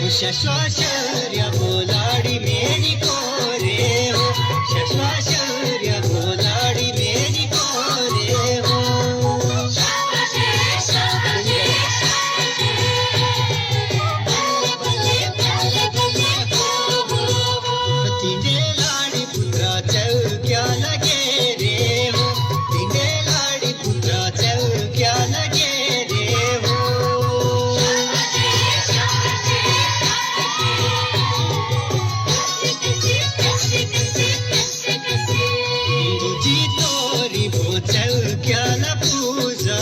शश्वाशौर्य बोलाड़ी मेरी कोरे हो, शश्वाशौर्य बोलाड़ी मेरी कोरे हो. तिने लाडी पुत्रा चौक्या लगे रे हो, तिने लाडी पुत्रा चौक्या लगे रे हो. तुझी तोरी भो चौक्याला पूजा,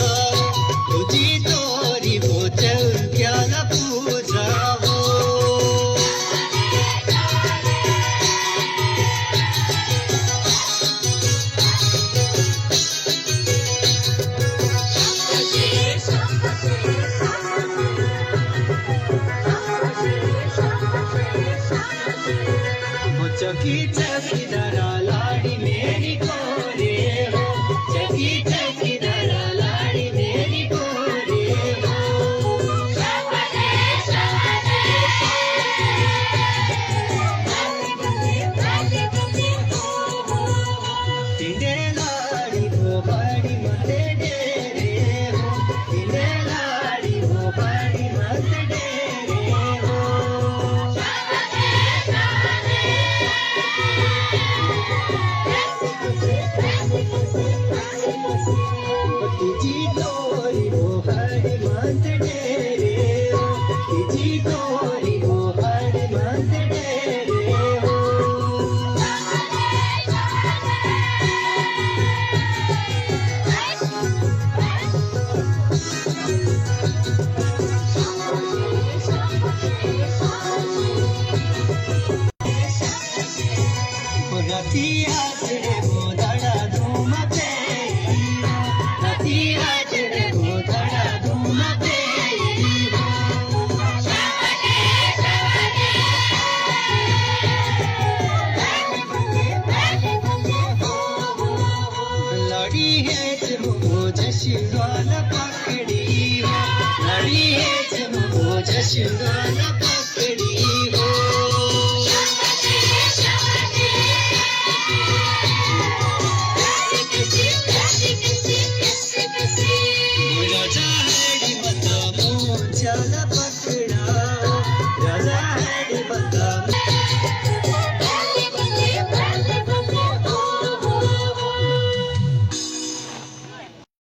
तुझी तोरी भो चौक्याला पूजा हो. चकी चकीदारा लाड़ी मेरी कोरे हो, चकी चकीदारा लाड़ी मेरी कोरे हो. तिने लाड़ी वो बड़ी मते डेरे हो, तिने लाड़ी वो बड़ी मते डेरे हो. तुझी तोरी वो बड़ी मते डेरे हो, तुझी तोरी वो बड़ी मते डेरे हो. रतिया चढ़े गोधड़ा धूम पे, रतिया चढ़े गोधड़ा धूम पे. लड़ी है जमो जशिवाल पकड़ी हो, लड़ी है जमो जशिवाल पकड़ी हो. राजा हरी मत मोचाला